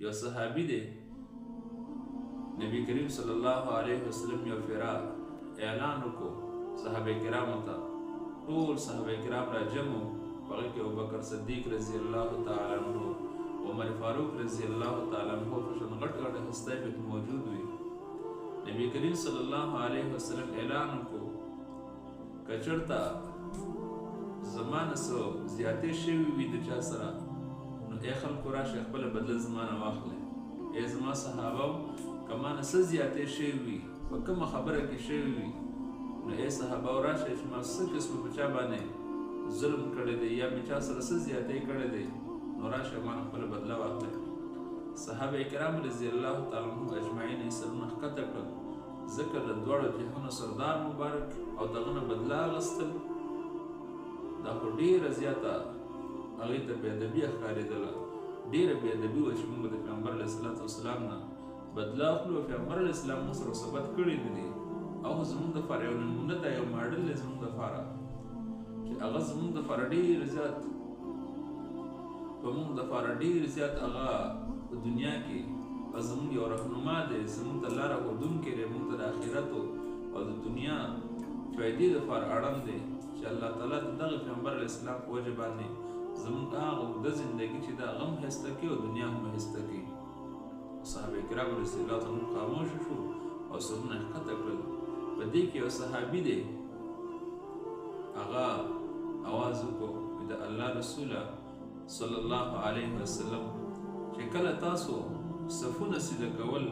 یو صحابي دی، نبی کریم صلی الله علیه وسلم یو فیرا اعلان وکړو صحابه کرامو ته، ټول صحابه کرام را جمع وو، په هغې کې ابوبکر صدیق رضی الله تعالی عنه، عمر فاروق رضی الله تعالی عنه په شان غټ غټ هستی پکې موجود وي. نبی کریم صلی الله علیه وسلم اعلان وکړو که چېرته زما نه څه زیاتې شوي وي د چا سره، نو ای خلکو راشئ خپله بدله زما نه واخلئ. ای زما صحابه که ما نه څه زیاتې شوي وي، په کومه خبره کې شوي وي، نو ای صحابه راشئ چې ما څه قسمه په چا باندې ظلم کړی دی یا مې چا سره څه زیاتې کړی دی، نو راشئ ما نه خپله بدله واخلئ. صحابه کرام رضی الله تعالی عنهم اجمعین یې سرونه ښکته کړل، ځکه د دواړو جهانو سردار مبارک او د هغه نه بدله اخیستل دا خو ډېره زیاته هغې ته بېادبي ښکارېدله، ډېره بېادبي وه چې موږ د پیغمبر علیه صلات وسلام نه بدله اخلو. پیغمبر علیه السلام موږ سره ثبت کړي نه دي، او زموږ دپاره یو نمونه ده، یو ماډل دی زموږ دپاره چې هغه زموږ دپاره ډېر زیات په موږ دپاره ډېر زیات هغه په دنیا کې زموږ یو رهنما دی، زموږ ته لاره ښودونکی دی، موږ ته د آخرتو او د دنیا فایدې دپاره اړم دی چې الله تعالی د دغه پیغمبر علیه السلام په وجه باندې زموږ هغه اوږده زندګي چې دا غم هسته کړي او دنیا هم هسته کړي. صحابه کرام رضی الله تعالی عنهم خاموشه شو او سرونه یې ښکته کړل. په دې کې یو صحابي دی، هغه اواز وکړو د الله رسوله صلی الله علیه وسلم چې کله تاسو صفونه سیده کول،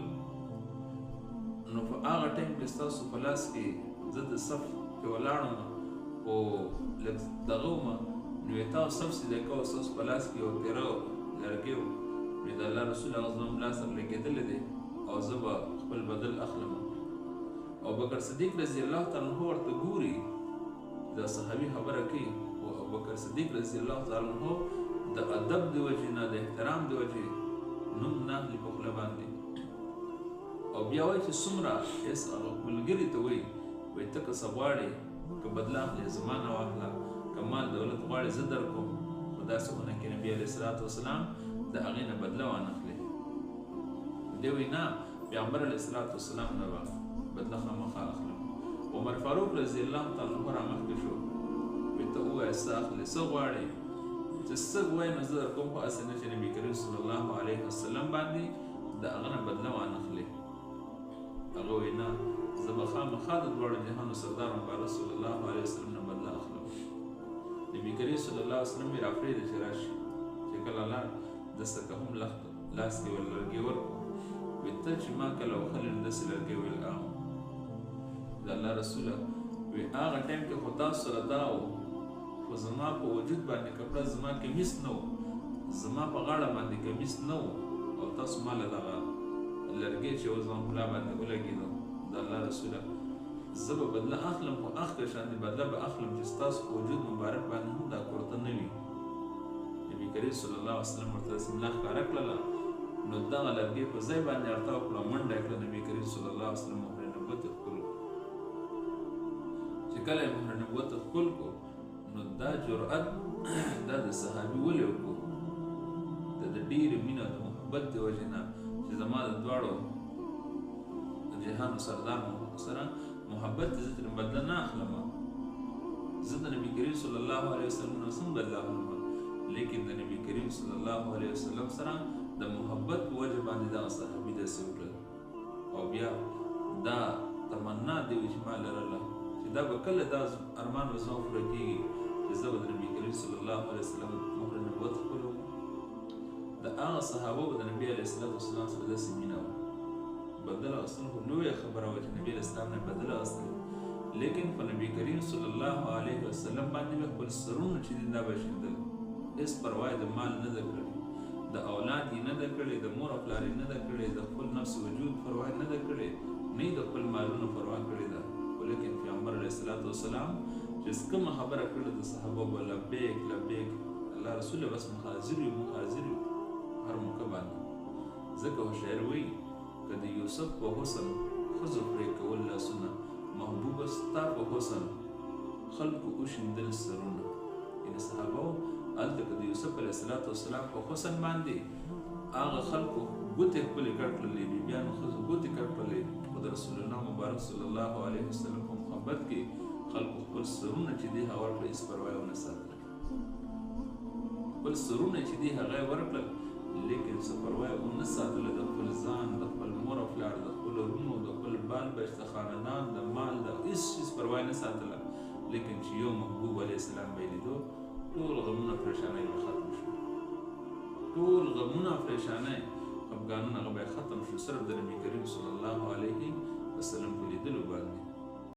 نو په هغه ټایم کې ستاسو په لاس کې زه د صف کې ولاړم خو لږ دغه ومه، نو یې تاسو صف سیده کوه، ستاسو په لاس کې یو تیره لرګی و، نو د الله رسول هغه زما ملا سره لګېدلی دی او زه به خپل بدل اخلم. ابوبکر صدیق رضی الله تعالی عنه ورته ګوري، دا صحابي خبره کوي، او ابوبکر صدیق رضی الله تعالی عنه د ادب د وجې نه، د احترام د وجې نوم نه اخلي په خوله باندې، او بیا وایي چې څومره هېڅ هغه ملګري ته وایي ته که څه غواړې که بدله اخلې زما نه واخله، که مال دولت غواړې زه درکوم، خو داسې ونه کړې. نبي علیه صلات وسلام د هغې نه بدله وانخلې. دی وایي نه، پیغمبر علیه صلات وسلام نه به بدله خامخا اخلم. عمر فاروق رضی الله تعالی عنه رامخکې شو، وایي ته ووایه څه اخلې، څه غواړې، چې څه وایې نو زه درکوم، خو هسې نه چې نبي کریم صلی الله علیه وسلم باندې د هغه نه بدله وانخلې. هغه وایي نه، زه به خامخا د دواړو جهانو سردار مبارک رسول الله علیه وسلم نه بدله اخلم. نبي کریم صلی الله علیه وسلم یې راپرېږده چې راشي، چې کله لاړ دسته که هم لاس کې ور لرګی ورکړو، وایي ته چې ما کله وخلې نو داسې لرګی ویل عام د الله رسوله، وایي هغه ټایم کې خو تاسو سره دا و، خو زما په وجود باندې کپړه، زما کمیس نه و، زما په غاړه باندې کمیس نه و، او تاسو ما له دغه لرګی چې و زما په ملا باندې ولګېدو، د الله رسوله زه به بدله اخلم، خو اخته شانې بدله به اخلم چې ستاسو په وجود مبارک باندې هم دا کورته نه وي. نبي کریم صلی الله علیه وسلم ورته داسې ملا ښکاره کړله، نو دغه لرګی په ځای باندې ارتاو کړه، منډه یې کړه. نبي کریم صلی الله علیه وسلم مهر نبوت یې ښکل کړو. چې کله یې مهر نبوت یې ښکل کړو، نو دا جرأت دا د صحابي ولې وکړو؟ د ډېرې مینه د محبت د وجې نه چې زما د دواړو جهانو سردار سره محبت دې زه ترې بدله نه اخلم، زه د نبي کریم صلی الله علیه وسلم نه څنګه بدله اخلم، لیکن د نبي کریم صلی الله علیه وسلم سره د محبت په وجه باندې دغه صحابي داسې وکړل. او بیا دا تمنا دې وي چې ما لرله چې دا به کله دا ارمان به زما پوره کېږي چې زه به د نبي کریم صلی الله علیه وسلم مهر نبوت ښکلو. د هغه صحابو به د نبي علیه السلام سره داسې مینه وه. بدله اخیستل خو لویه خبره وه چې نبي علیه السلام نه بدله اخیستل، لیکن په نبي کریم صلی الله علیه وسلم باندې به خپل سرونه چې دي دا به شیندل، هېڅ پروا یې د مال نه ده کړې، د اولاد یې نه ده کړې، د مور او پلار یې نه ده کړې، د خپل نفس وجود پروا یې نه ده کړې، نه یې د خپل مالونو پروا کړې ده. ولیکن پیغمبر علیه الصلات وسلام چې کومه خبره کړې د صحابه به لبیک لبیک، الله رسول بس مخاظر یو هر موقع باندې. ځکه هوښیار وایي که د یوسف په حسن ښځو پرې کول لاسونه، محبوبه ستا په حسن خلکو وشیندل سرونه. یعنې صحابه هلته که د یوسف علیه السلام په حسن باندې هغه خلکو ګوتې خپلې کټ کړلې، بیبیانو ښځو ګوتې کټ کړلې، خو د رسول الله مبارک صلی الله علیه وسلم په محبت کې خلکو خپل سرونه چې دی هغه ورکړل، هېڅ پروا یې ونه ساتله. خپل سرونه چې دی هغه یې ورکړل، لیکن څه پروا یې ونه ساتله د خپل ځان، د خپل مور او پلار، د خپلو وروڼو، د خپل بال بچ، د خاندان، د مال، د هېڅ چیز پروا یې نه ساتله. لیکن چې یو محبوب علیه السلام به یې لیدو، ټول غمونه پریشانۍ به ختم شو، ټول غمونه پریشانۍ خفګانونه هغه به ختم شو، صرف د نبي کریم صلی الله علیه وسلم په لیدلو باندې.